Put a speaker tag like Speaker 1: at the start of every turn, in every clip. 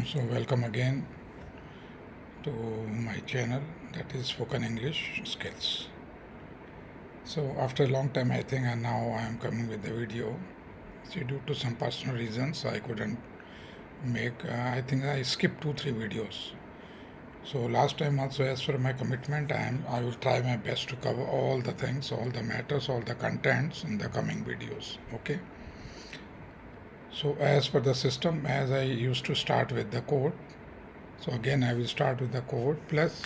Speaker 1: So welcome again to my channel, that is Spoken English Skills. So after a long time, I think, and now I am coming with the video. So due to some personal reasons, I couldn't make. I think I skipped 2-3 videos. So last time also, as for my commitment, I will try my best to cover all the things, all the matters, all the contents in the coming videos. Okay. So as per the system, as I used to start with the code. So again, I will start with the code plus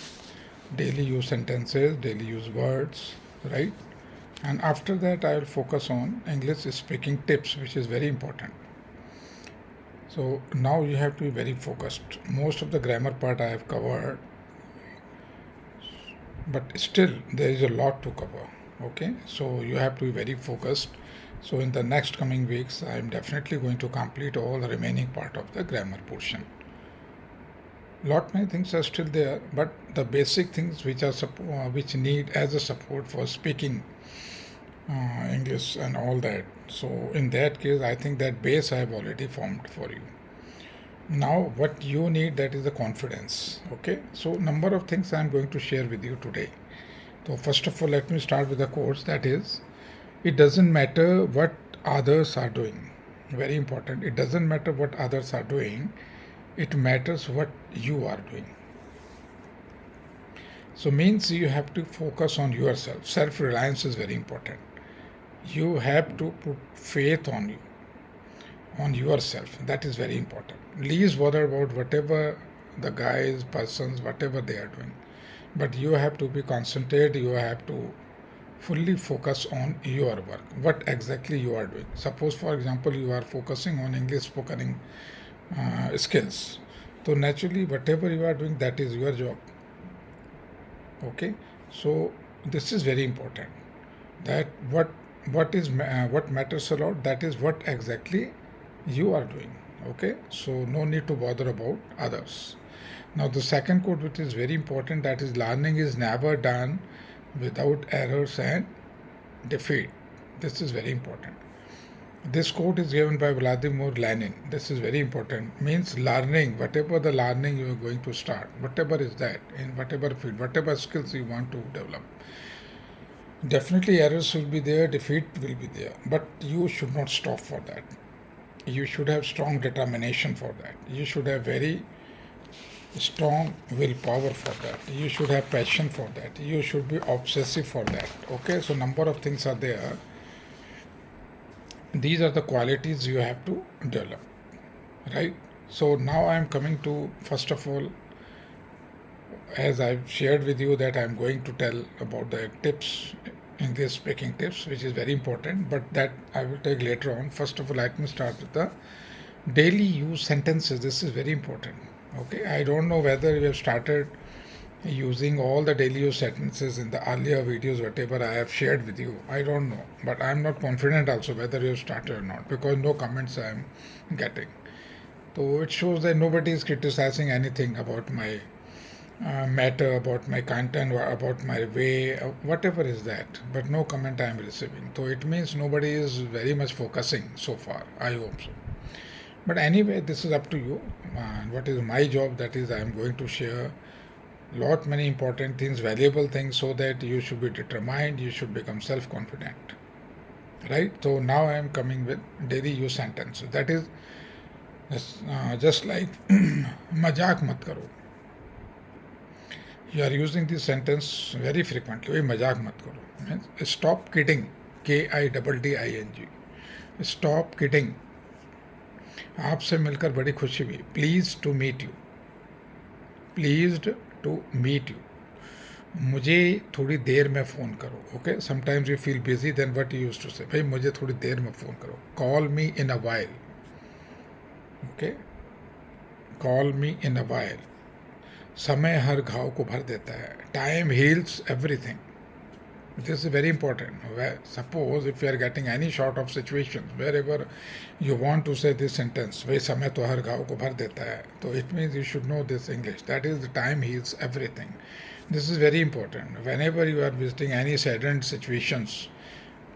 Speaker 1: daily use sentences, daily use words, right? And after that, I will focus on English speaking tips, which is very important. So now you have to be very focused. Most of the grammar part I have covered, but still there is a lot to cover. Okay, so you have to be very focused. So in the next coming weeks, I am definitely going to complete all the remaining part of the grammar portion. Lot many things are still there, but the basic things which are which need as a support for speaking English and all that. So in that case, I think that base I have already formed for you. Now what you need, that is the confidence. Okay, so number of things I am going to share with you today. So first of all, let me start with the course. That is, it doesn't matter what others are doing. Very important. It doesn't matter what others are doing. It matters what you are doing. So means you have to focus on yourself. Self-reliance is very important. You have to put faith on you, on yourself. That is very important. Least bother about whatever the guys, persons, whatever they are doing. But you have to be concentrated. You have to fully focus on your work. What exactly you are doing. Suppose, for example, you are focusing on English spoken skills. So naturally, whatever you are doing, that is your job. Okay, so this is very important. That what matters a lot. That is what exactly you are doing. Okay, so no need to bother about others. Now the second quote, which is very important, that is learning is never done without errors and defeat. This is very important. This quote is given by Vladimir Lenin. This is very important. Means learning, whatever the learning you are going to start, whatever is that, in whatever field, whatever skills you want to develop. Definitely errors will be there, defeat will be there, but you should not stop for that. You should have strong determination for that. You should have very strong willpower for that. You should have passion for that. You should be obsessive for that. Okay, so number of things are there. These are the qualities you have to develop, right? So now I am coming to, first of all, as I've shared with you, that I'm going to tell about the tips, English speaking tips, which is very important, but that I will take later on. First of all, let me start with the daily use sentences. This is very important. Okay, I don't know whether you have started using all the daily use sentences in the earlier videos, whatever I have shared with you. I don't know, but I'm not confident also whether you have started or not, because no comments I am getting. So it shows that nobody is criticizing anything about my matter, about my content, or about my way, whatever is that, but no comment I am receiving. So it means nobody is very much focusing so far. I hope so. But anyway, this is up to you. And what is my job? That is, I am going to share lot many important things, valuable things, so that you should be determined, you should become self-confident. Right? So now I am coming with daily use sentences. That is just like मजाक मत करो. You are using this sentence very frequently. भाई मजाक मत करो. Means stop kidding. KIDDING. Stop kidding. आपसे मिलकर बड़ी खुशी हुई. Pleased to meet you. Pleased to meet you. मुझे थोड़ी देर में फ़ोन करो. Okay, sometimes you feel busy, then what you used to say, भाई मुझे थोड़ी देर में फ़ोन करो. Call me in a while. Okay, call me in a while. समय हर घाव को भर देता है. Time heals everything. This is very important. Suppose if you are getting any sort of situations wherever you want to say this sentence, भाई समय तो हर घाव को भर देता है, तो it means you should know this English. That is, the time heals everything. This is very important. Whenever you are visiting any saddened situations,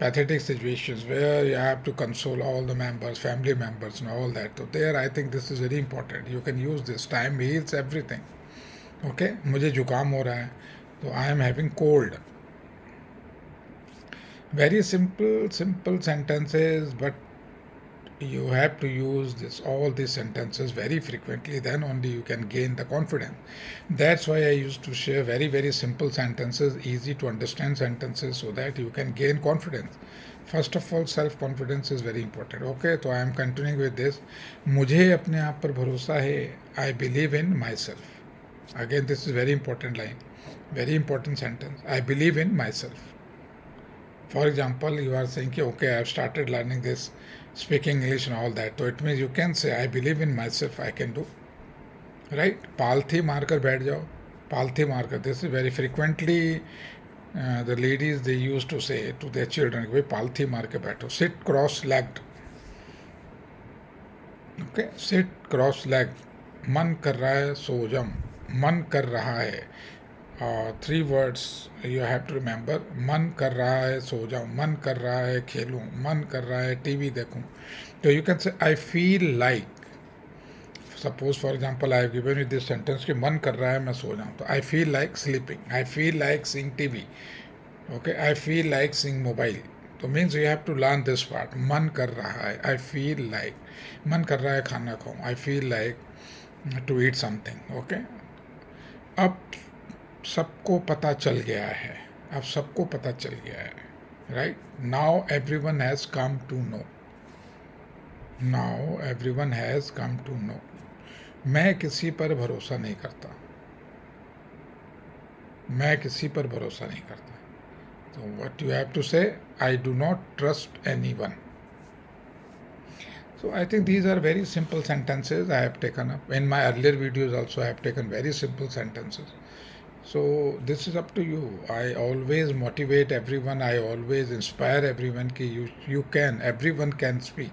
Speaker 1: pathetic situations where you have to console all the members, family members, and all that. So there, I think this is very important. You can use this. Time heals everything. Okay, मुझे जुकाम हो रहा है, तो I am having cold. Very simple sentences, but you have to use all these sentences very frequently, then only you can gain the confidence. That's why I used to share very simple sentences, easy to understand sentences, so that you can gain confidence. First of all, self confidence is very important. Okay, so I am continuing with this. मुझे अपने आप पर भरोसा है. I believe in myself. Again, this is very important line, very important sentence. I believe in myself. For example, you are saying, okay, I have started learning this, speaking English and all that. So it means you can say, I believe in myself, I can do. Right? पालथी मारकर बैठ जाओ. पालथी मारकर. This is very frequently the ladies, they used to say to their children, भाई पालथी मार के बैठो. Sit cross-legged. Okay? Sit cross-legged. मन कर रहा है सो जाओ. मन कर रहा है. 3 words you have to remember. मन कर रहा है सो जाऊं, मन कर रहा है खेलूं, मन कर रहा है टीवी देखूं. So you can say I feel like. Suppose for example I have given you this sentence कि मन कर रहा है मैं सो जाऊं, तो I feel like sleeping, I feel like seeing TV. Okay, I feel like seeing mobile. तो means you have to learn this part. मन कर रहा है, I feel like. मन कर रहा है खाना खाऊं, I feel like to eat something. Okay. अब सबको पता चल गया है. अब सबको पता चल गया है. Right now everyone has come to know. Now everyone has come to know. मैं किसी पर भरोसा नहीं करता. मैं किसी पर भरोसा नहीं करता. तो व्हाट यू हैव टू से, I do not trust anyone. So I think these are very simple sentences I have taken up. In my earlier videos also I have taken very simple sentences. So this is up to you. I always motivate everyone. I always inspire everyone कि you can, everyone can speak.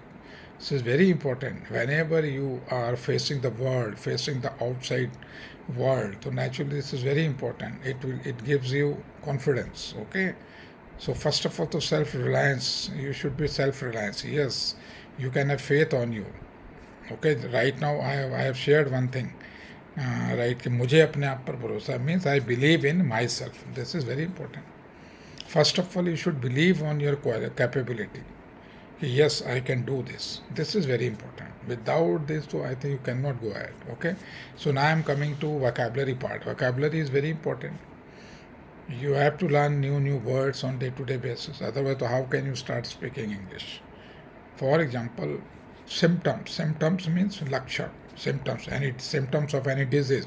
Speaker 1: This is very important. Whenever you are facing the world, facing the outside world, so naturally this is very important. It gives you confidence. Okay. So first of all, to self-reliance, you should be self-reliance. Yes, you can have faith on you. Okay. Right now I have shared one thing. Right, कि मुझे अपने आप पर भरोसा means I believe in myself. This is very important. First of all, you should believe on your capability. Yes, I can do this. This is very important. Without this, so I think you cannot go ahead. Okay. So now I am coming to vocabulary part. Vocabulary is very important. You have to learn new words on day-to-day basis. Otherwise, so how can you start speaking English? For example, symptoms. Symptoms means lakshan. Symptoms, any symptoms of any disease,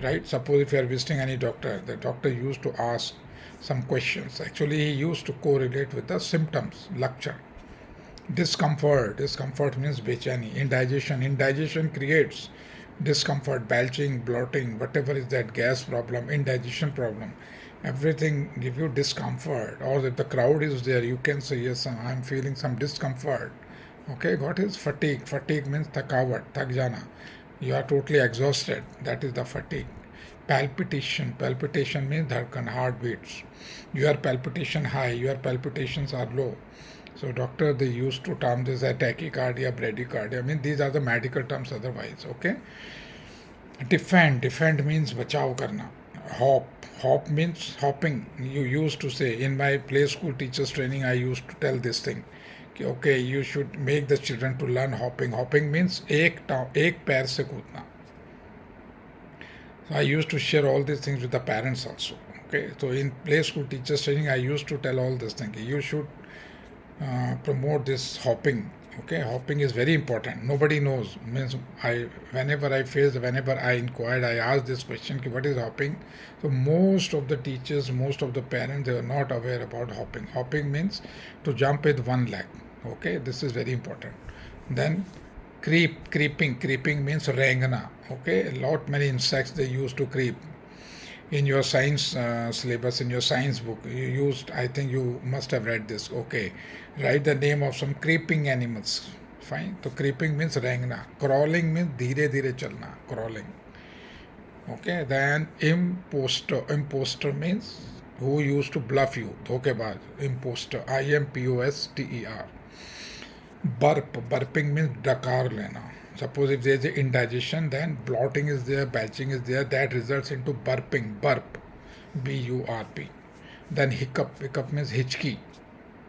Speaker 1: right? Suppose if you are visiting any doctor, the doctor used to ask some questions. Actually, he used to correlate with the symptoms, lakshan. Discomfort means bechani. Indigestion creates discomfort, belching, bloating, whatever is that, gas problem, indigestion problem. Everything give you discomfort. Or if the crowd is there, you can say, yes, I'm feeling some discomfort. Okay, what is fatigue? Fatigue means thakawat, thak jana. You are totally exhausted. That is the fatigue. Palpitation means dharkan, heartbeats. Your palpitation high, your palpitations are low. So doctor, they used to term this as tachycardia, bradycardia. I mean, these are the medical terms otherwise. Okay. Defend means bachao karna. Hop means hopping. You used to say, in my play school teachers training, I used to tell this thing. Okay, you should make the children to learn hopping. Hopping means एक पैर से कूदना. So I used to share all these things with the parents also. Okay, so in play school teachers training, I used to tell all this thing. You should promote this hopping. Okay, hopping is very important. Nobody knows. Means whenever I inquired, I asked this question, what is hopping? So most of the teachers, most of the parents, they are not aware about hopping. Hopping means to jump with one leg. Okay, this is very important. Then creeping means rengana. Okay, many insects they used to creep. In your science syllabus, in your science book, you used, I think you must have read this. Okay, write the name of some creeping animals. Fine. So creeping means rengna. Crawling means धीरे धीरे चलना. Crawling. Okay. Then imposter means who used to bluff you, dhokebaz, imposter, imposter. Burping means dakar lena. Suppose if there is a indigestion, then blotting is there, belching is there, that results into burping, burp, burp. Then hiccup means hitchkey.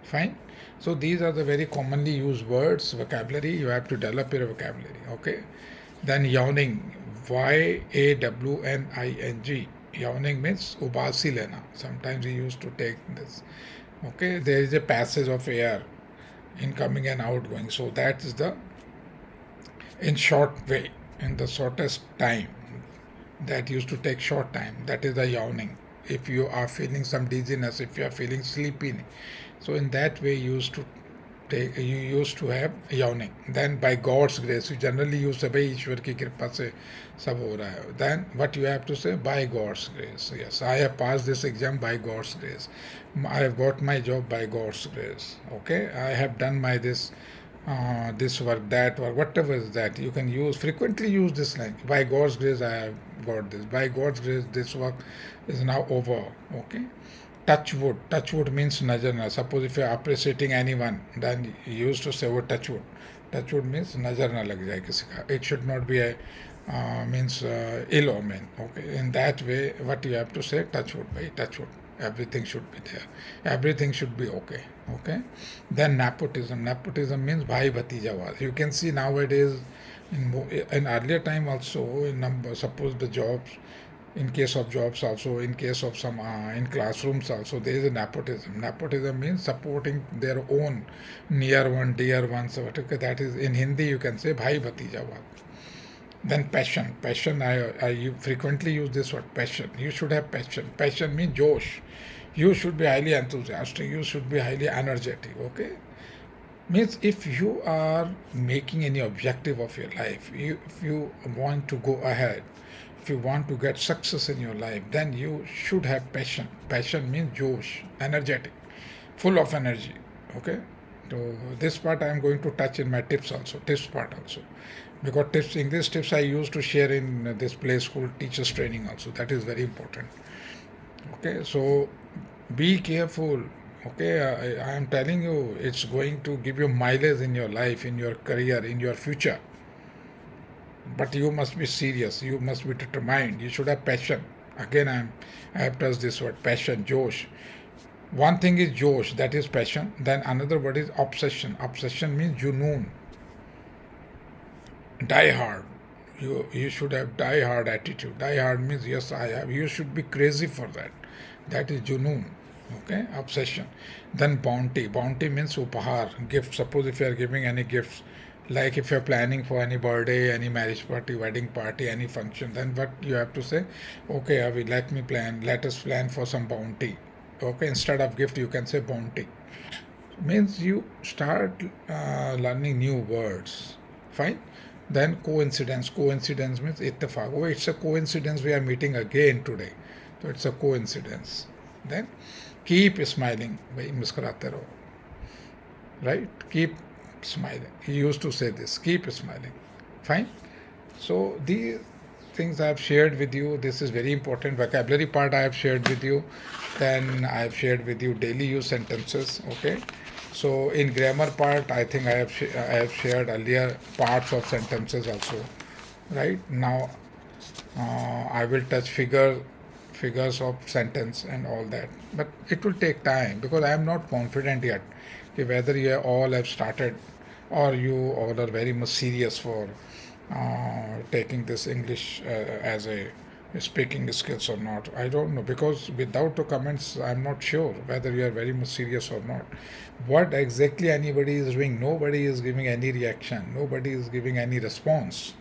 Speaker 1: Fine. So these are the very commonly used words, vocabulary. You have to develop your vocabulary. Okay. Then yawning, yawning. Yawning means ubasi lena. Sometimes we used to take this. Okay. There is a passage of air incoming and outgoing. So that is the in short way, in the shortest time. That used to take short time. That is the yawning. If you are feeling some dizziness, if you are feeling sleepy, so in that way you used to have yawning. Then by God's grace, you generally use say भाई ईश्वर की कृपा से सब हो रहा है. Then what you have to say, by God's grace. Yes, I have passed this exam by God's grace. I have got my job by God's grace. Okay, I have done my this work, that work, whatever is that. You can frequently use this line. By God's grace, I have got this. By God's grace, this work is now over. Okay. Touch wood. Touch wood means nazar. Suppose if you are appreciating anyone, then you used to say, oh, touch wood. Touch wood means nazar na lag jaye kisi ka. It should not be a means ill omen. Okay. In that way, what you have to say, touch wood, by touch wood. Everything should be there. Everything should be okay. Okay. Then nepotism. Nepotism means bhai bhatijawad. You can see nowadays, in earlier time also, suppose the jobs, in case of jobs also, in case of some in classrooms also, there is a nepotism. Nepotism means supporting their own near one, dear ones. Okay, that is in Hindi you can say bhai bhatijawad. Then passion. Passion, I frequently use this word, passion. You should have passion. Passion means josh. You should be highly enthusiastic. You should be highly energetic. Okay? Means if you are making any objective of your life, if you want to go ahead, if you want to get success in your life, then you should have passion. Passion means josh, energetic, full of energy. Okay? So this part I am going to touch in my tips also, tips part also. Because English tips I used to share in this play school teachers training also. That is very important. Okay, so be careful. Okay, I am telling you, it's going to give you mileage in your life, in your career, in your future. But you must be serious. You must be determined. You should have passion. Again, I have touched this word, passion, josh. One thing is josh, that is passion. Then another word is obsession. Obsession means junoon. Die hard. You should have die hard attitude. Die hard means yes, I have. You should be crazy for that. That is junoon. Okay, obsession. Then bounty. Bounty means upahar, gift. Suppose if you are giving any gifts, like if you are planning for any birthday, any marriage party, wedding party, any function, then what you have to say? Okay, Avi, let us plan for some bounty. Okay, instead of gift, you can say bounty. Means you start learning new words. Fine. Then coincidence. Coincidence means ittefaq. Oh, it's a coincidence we are meeting again today. So it's a coincidence. Then keep smiling. Bhai muskurate raho. Right? Keep smiling. He used to say this. Keep smiling. Fine. So these things I have shared with you. This is very important. Vocabulary part I have shared with you. Then I have shared with you daily use sentences. Okay. So in grammar part, I think I have shared earlier parts of sentences also. Right now, I will touch figures of sentence and all that. But it will take time because I am not confident yet whether you all have started or you all are very much serious for taking this English as a speaking skills or not. I don't know because without the comments, I'm not sure whether you are very much serious or not. What exactly anybody is doing, nobody is giving any reaction, nobody is giving any response.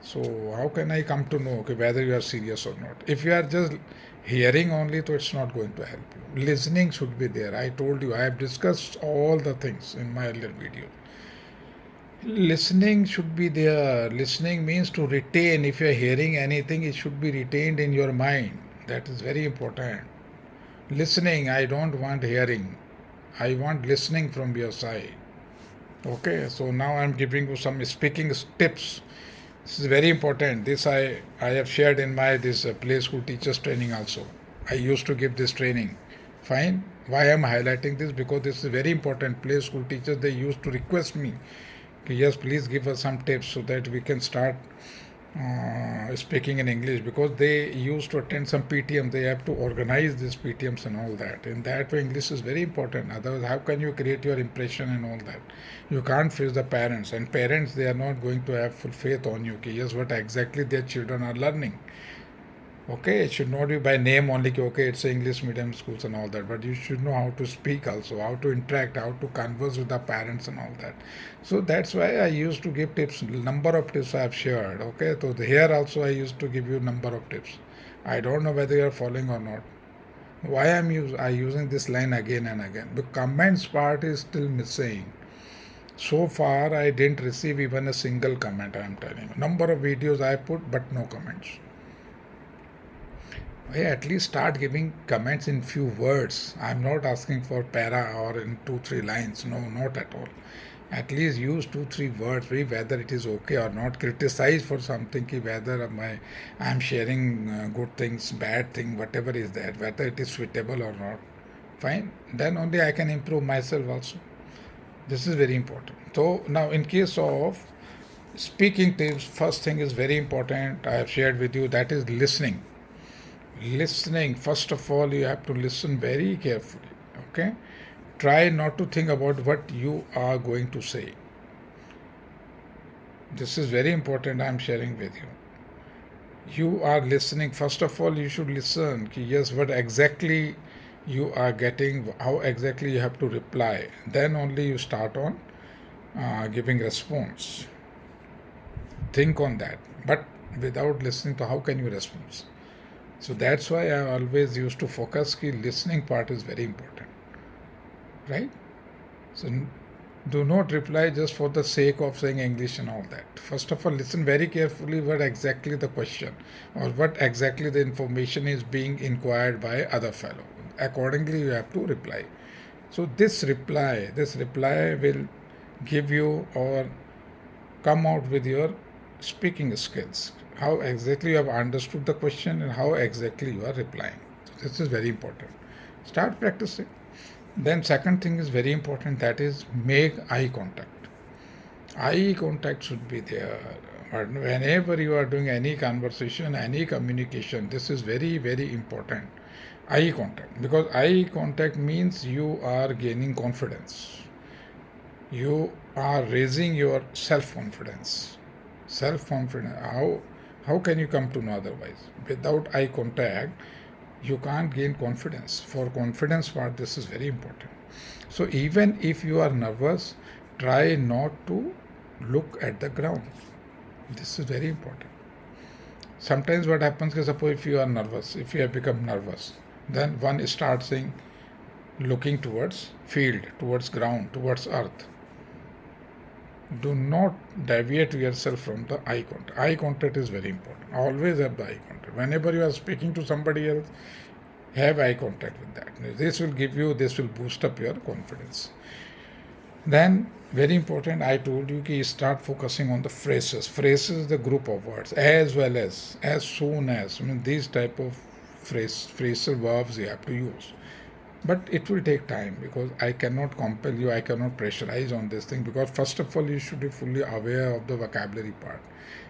Speaker 1: So how can I come to know whether you are serious or not? If you are just hearing only, so it's not going to help you. Listening should be there. I told you, I have discussed all the things in my earlier video. Listening should be there. Listening means to retain. If you are hearing anything, it should be retained in your mind. That is very important. Listening, I don't want hearing. I want listening from your side. Okay, so now I am giving you some speaking tips. This is very important. This I have shared in my this play school teachers training also. I used to give this training. Fine. Why am I highlighting this? Because this is very important. Play school teachers, they used to request me, yes, please give us some tips so that we can start speaking in English, because they used to attend some PTM. They have to organize these PTMs and all that. In that way, English is very important. Otherwise, how can you create your impression and all that? You can't face the parents, and parents, they are not going to have full faith on you. Okay, yes, what exactly their children are learning. Okay, it should not be by name only. Okay, it's English medium schools and all that, but you should know how to speak also, how to interact, how to converse with the parents and all that. So that's why I used to give tips. Number of tips I have shared. Okay, so here also I used to give you number of tips. I don't know whether you are following or not. Why I using this line again and again? The comments part is still missing. So far, I didn't receive even a single comment. I am telling you. Number of videos I put, but no comments. At least start giving comments in few words. I'm not asking for para or in 2-3 lines. No, not at all. At least use 2-3 words, whether it is okay or not. Criticize for something, whether I'm sharing good things, bad thing, whatever is that, whether it is suitable or not. Fine. Then only I can improve myself also. This is very important. So now, in case of speaking tips, first thing is very important. I have shared with you, that is listening. Listening, first of all, you have to listen very carefully. Okay, try not to think about what you are going to say. This is very important. I am sharing with you. You are listening. First of all, you should listen. Yes, what exactly you are getting, how exactly you have to reply. Then only you start on giving response. Think on that. But without listening to, how can you respond? So that's why I always used to focus ki listening part is very important, right? So do not reply just for the sake of saying English and all that. First of all, listen very carefully what exactly the question or what exactly the information is being inquired by other fellow. Accordingly, you have to reply. So this reply will give you or come out with your speaking skills, how exactly you have understood the question and how exactly you are replying. So this is very important. Start practicing. Then second thing is very important, that is make eye contact. Eye contact should be there. But whenever you are doing any conversation, any communication, this is very, very important. Eye contact. Because eye contact means you are gaining confidence. You are raising your self-confidence. Self-confidence. How can you come to know otherwise? Without eye contact, you can't gain confidence. For confidence part, this is very important. So even if you are nervous, try not to look at the ground. This is very important. Sometimes what happens is, suppose if you are nervous, if you have become nervous, then one starts saying, looking towards field, towards ground, towards earth. Do not deviate yourself from the eye contact. Eye contact is very important. Always have the eye contact. Whenever you are speaking to somebody else, have eye contact with that. This will boost up your confidence. Then, very important, I told you ki start focusing on the phrases. Phrases is the group of words, as well as soon as. These type of phrasal verbs you have to use. But it will take time, because I cannot compel you, I cannot pressurize on this thing, because first of all, you should be fully aware of the vocabulary part.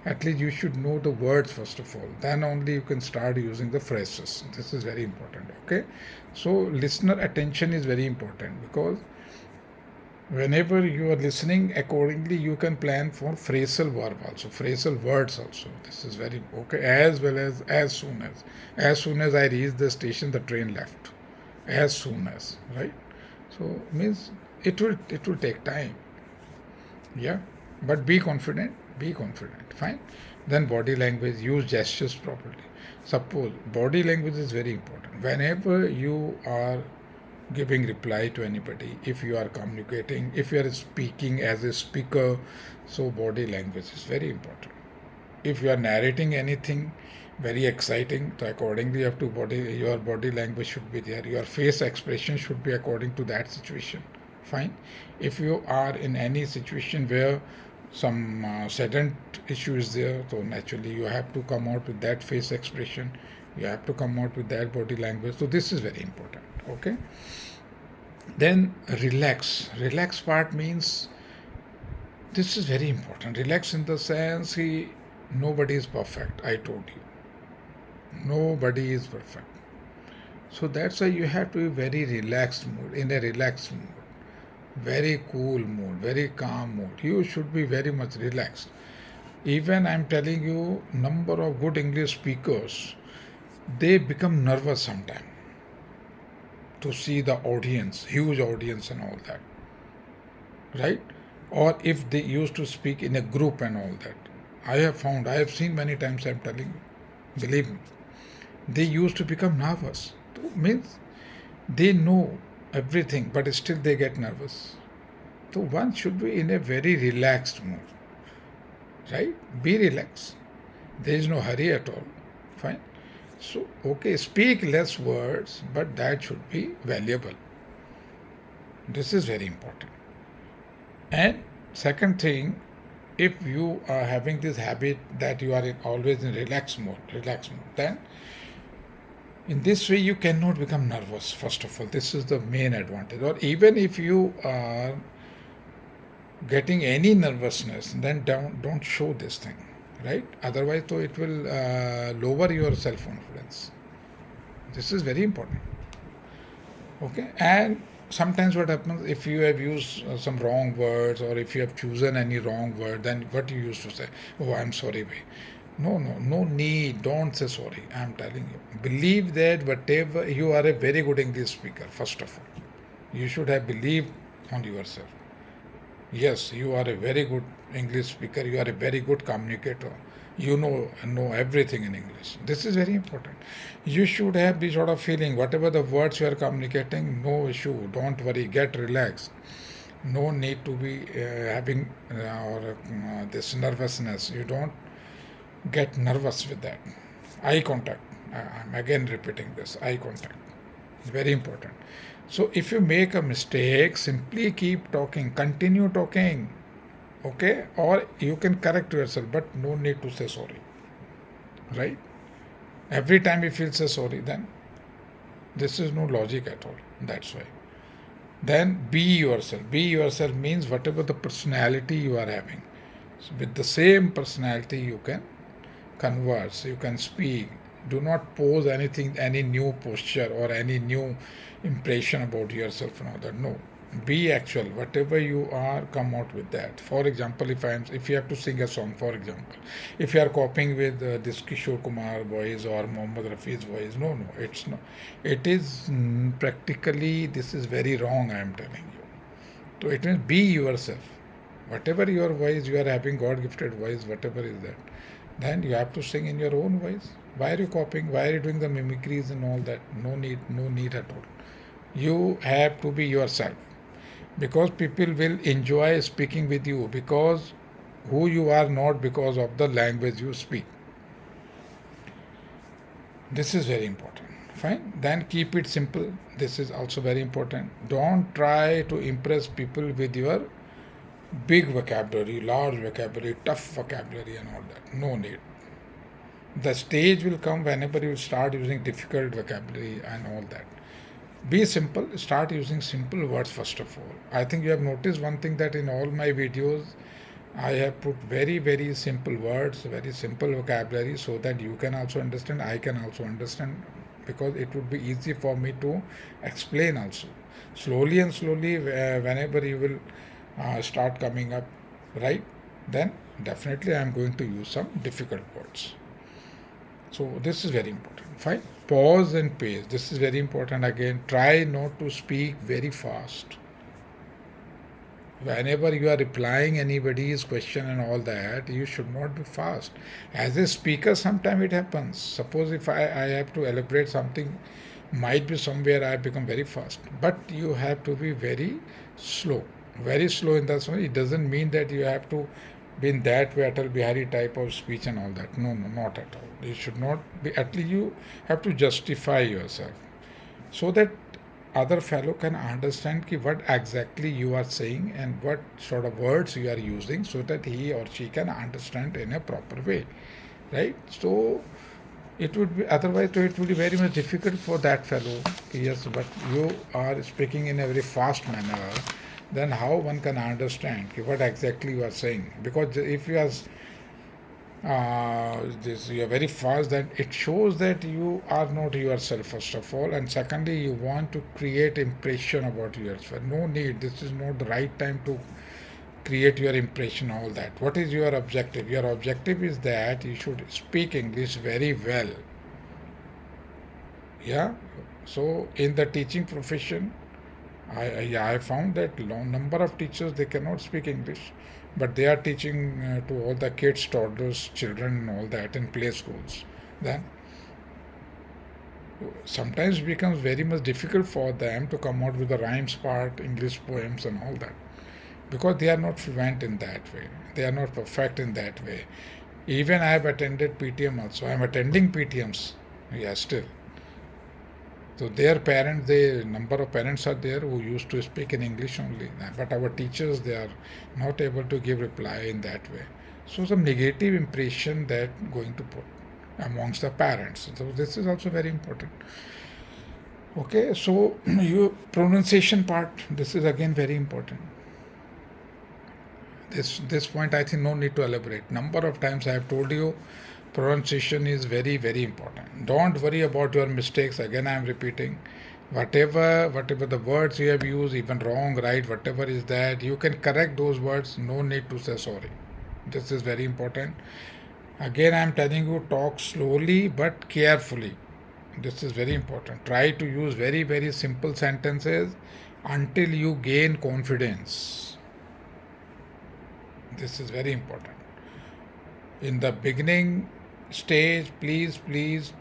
Speaker 1: At least you should know the words first of all. Then only you can start using the phrases. This is very important. Okay. So listener attention is very important, because whenever you are listening, accordingly you can plan for phrasal verb also, phrasal words also. This is very okay. As well as soon as I reached the station, the train left. As soon as, right? So means it will take time. Yeah, but be confident. Fine. Then body language, use gestures properly. Suppose body language is very important. Whenever you are giving reply to anybody, if you are communicating, if you are speaking as a speaker, so body language is very important. If you are narrating anything very exciting, so accordingly your body language should be there. Your face expression should be according to that situation. Fine. If you are in any situation where some sudden issue is there, so naturally you have to come out with that face expression. You have to come out with that body language. So this is very important. Okay. Then relax part means, this is very important. Relax in the sense, nobody is perfect. I told you, nobody is perfect. So that's why you have to be very relaxed mood, in a relaxed mood, very cool mood, very calm mood. You should be very much relaxed. Even I'm telling you, number of good English speakers, they become nervous sometimes to see the audience, huge audience and all that, right? Or if they used to speak in a group and all that. I have seen many times, I'm telling you, believe me, they used to become nervous. Means they know everything, but still they get nervous. So one should be in a very relaxed mood, right? Be relaxed. There is no hurry at all. Fine. So, okay, speak less words, but that should be valuable. This is very important. And second thing, if you are having this habit that you are always in relaxed mode, then in this way you cannot become nervous. First of all, this is the main advantage. Or even if you are getting any nervousness, then don't show this thing, right? Otherwise, so it will lower your self confidence. This is very important. Okay, and sometimes what happens, if you have used some wrong words, or if you have chosen any wrong word, then what you used to say, oh, I'm sorry, bhai. No need. Don't say sorry. I'm telling you. Believe that whatever, you are a very good English speaker, first of all. You should have believed on yourself. Yes, you are a very good English speaker. You are a very good communicator. You know everything in English. This is very important. You should have this sort of feeling. Whatever the words you are communicating, no issue. Don't worry. Get relaxed. No need to be having this nervousness. You don't get nervous with that. Eye contact. I'm again repeating this. Eye contact. Very important. So if you make a mistake, simply keep talking. Continue talking. Okay? Or you can correct yourself, but no need to say sorry. Right? Every time if you say sorry, then this is no logic at all. That's why. Then be yourself. Be yourself means whatever the personality you are having. So with the same personality you can converse, you can speak. Do not pose anything, any new posture or any new impression about yourself and all that. No. Be actual. Whatever you are, come out with that. For example, if you have to sing a song, for example, if you are copying with this Kishore Kumar voice or Mohammad Rafi's voice, no, it's not. It is practically, this is very wrong, I am telling you. So it means be yourself. Whatever your voice, you are having God gifted voice, whatever is that, then you have to sing in your own voice. Why are you copying? Why are you doing the mimicries and all that? No need at all. You have to be yourself, because people will enjoy speaking with you because who you are, not because of the language you speak. This is very important. Fine. Then keep it simple. This is also very important. Don't try to impress people with your big vocabulary, large vocabulary, tough vocabulary, and all that. No need. The stage will come whenever you start using difficult vocabulary and all that. Be simple. Start using simple words first of all. I think you have noticed one thing, that in all my videos I have put very, very simple words, very simple vocabulary, so that you can also understand, I can also understand, because it would be easy for me to explain also. Slowly and slowly, whenever you will start coming up, right, then definitely I am going to use some difficult words. So this is very important. Fine. Pause and pace. This is very important again. Try not to speak very fast. Whenever you are replying anybody's question and all that, you should not be fast. As a speaker, sometimes it happens. Suppose if I have to elaborate something, might be somewhere I become very fast. But you have to be very slow. Very slow in that sense. It doesn't mean that you have to be in that way, Atal Bihari type of speech and all that. No, not at all. You should not be, at least you have to justify yourself, so that other fellow can understand what exactly you are saying and what sort of words you are using, so that he or she can understand in a proper way, right? So It would be otherwise it would be very much difficult for that fellow. Yes, but you are speaking in a very fast manner. Then how one can understand what exactly you are saying? Because if you are this you are very fast, then it shows that you are not yourself first of all, and secondly you want to create impression about yourself. No need. This is not the right time to create your impression, all that. What is your objective? Your objective is that you should speak English very well. Yeah. So in the teaching profession, I found that long number of teachers, they cannot speak English, but they are teaching to all the kids, toddlers, children, and all that in play schools. Then sometimes it becomes very much difficult for them to come out with the rhymes part, English poems, and all that, because they are not fluent in that way. They are not perfect in that way. Even I have attended PTM also. I am attending PTMs. Yeah, still. So their parents, the number of parents are there who used to speak in English only. But our teachers, they are not able to give reply in that way. So some negative impression that going to put amongst the parents. So this is also very important. Okay, so your pronunciation part, this is again very important. This point I think no need to elaborate. Number of times I have told you pronunciation is very important. Don't worry about your mistakes. Again I am repeating. Whatever the words you have used, even wrong, right, whatever is that, you can correct those words. No need to say sorry. This is very important. Again I am telling you, talk slowly but carefully. This is very important. Try to use very simple sentences until you gain confidence. This is very important. In the beginning stage, please,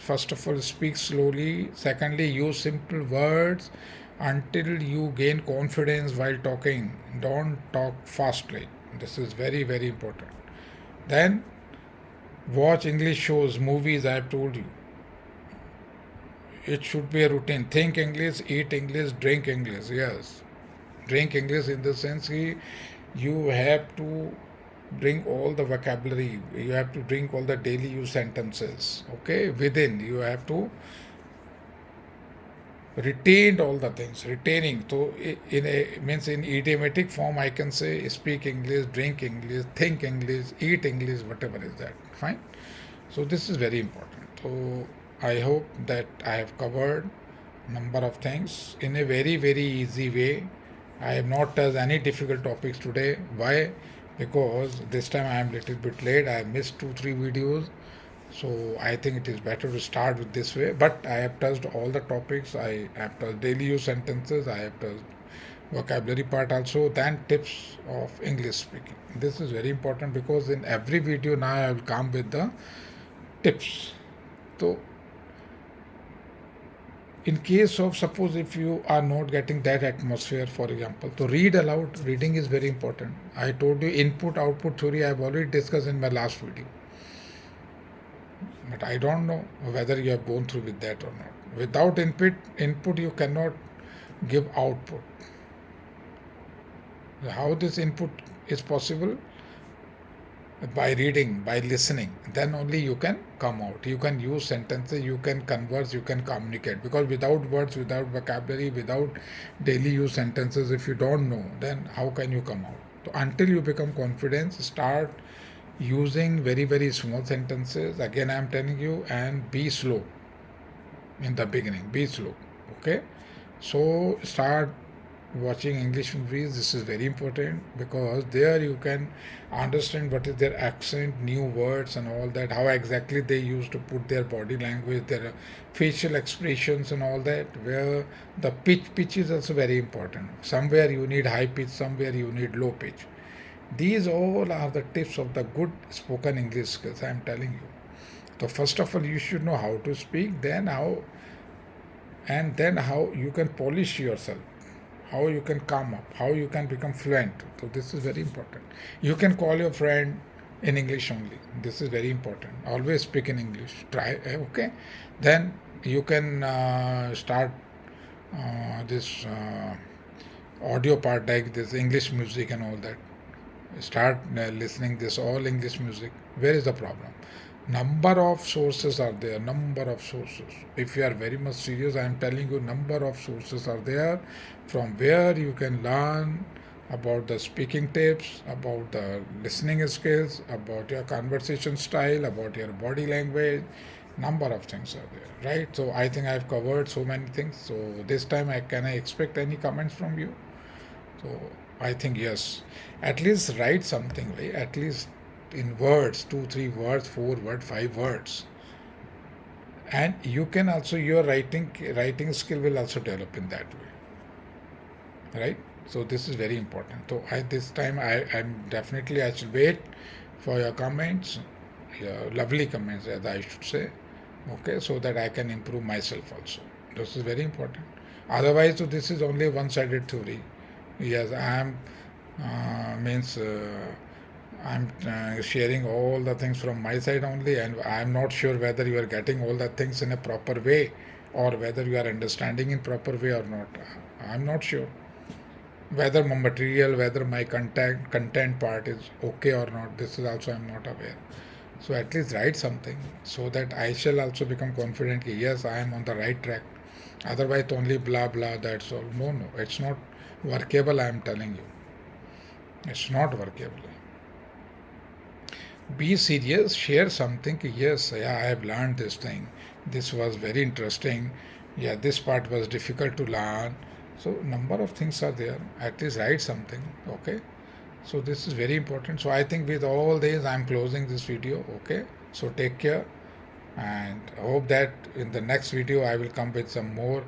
Speaker 1: first of all, speak slowly. Secondly, use simple words until you gain confidence while talking. Don't talk fastly. This is very important. Then, watch English shows, movies, I have told you. It should be a routine. Think English, eat English, drink English. Yes. Drink English in the sense you have to drink all the vocabulary, you have to drink all the daily use sentences. Okay, within you have to retain all the things. Retaining, so in a means in idiomatic form I can say speak English, drink English, think English, eat English, whatever is that. Fine. So this is very important. So I hope that I have covered number of things in a very easy way. I have not touched any difficult topics today. Why? Because this time I am little bit late. I missed 2-3 videos. So I think it is better to start with this way. But I have touched all the topics. I have touched daily use sentences. I have touched vocabulary part also. Then tips of English speaking. This is very important because in every video now I will come with the tips. So in case of suppose if you are not getting that atmosphere, for example, to read aloud. Reading is very important. I told you input output theory I have already discussed in my last video, but I don't know whether you have gone through with that or not. Without input you cannot give output. How this input is possible? By reading, by listening, then only you can come out. You can use sentences, you can converse, you can communicate. Because without words, without vocabulary, without daily use sentences, if you don't know, then how can you come out? So until you become confident, start using very small sentences. Again I am telling you, and be slow in the beginning. Be slow. Okay. So start watching English movies. This is very important because there you can understand what is their accent, new words, and all that. How exactly they used to put their body language, their facial expressions, and all that. Where the pitch is also very important. Somewhere you need high pitch, somewhere you need low pitch. These all are the tips of the good spoken English skills I am telling you. So first of all, you should know how to speak, then how you can polish yourself, how you can come up, how you can become fluent. So this is very important. You can call your friend in English only. This is very important. Always speak in English. Try, okay? Then you can start this audio part like this English music and all that. Start listening this all English music. Where is the problem? Number of sources are there, number of sources. If you are very much serious, I am telling you, number of sources are there from where you can learn about the speaking tips, about the listening skills, about your conversation style, about your body language. Number of things are there, right? So I think I've covered so many things. So this time, can I expect any comments from you? So I think yes, at least write something, right? At least in words, two, three words, four words, five words, and you can also, your writing skill will also develop in that way, right? So this is very important. So I this time I'm definitely, I should wait for your comments, your lovely comments, as I should say, okay, so that I can improve myself also. This is very important. Otherwise, so this is only one-sided theory. Yes, I am means I'm sharing all the things from my side only, and I'm not sure whether you are getting all the things in a proper way or whether you are understanding in proper way or not. I'm not sure whether my material, whether my content part is okay or not. This is also I'm not aware. So at least write something so that I shall also become confident. Yes, I am on the right track. Otherwise, only blah blah. That's all. No, no, it's not workable. I am telling you, it's not workable. Be serious, share something. Yes, yeah, I have learned this thing. This was very interesting. Yeah, this part was difficult to learn. So number of things are there. At least write something. Okay. So this is very important. So I think with all this, I'm closing this video. Okay. So take care, and I hope that in the next video I will come with some more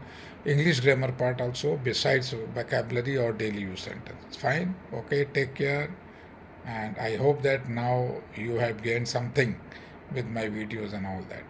Speaker 1: English grammar part also besides vocabulary or daily use sentence. Fine. Okay. Take care, and I hope that now you have gained something with my videos and all that.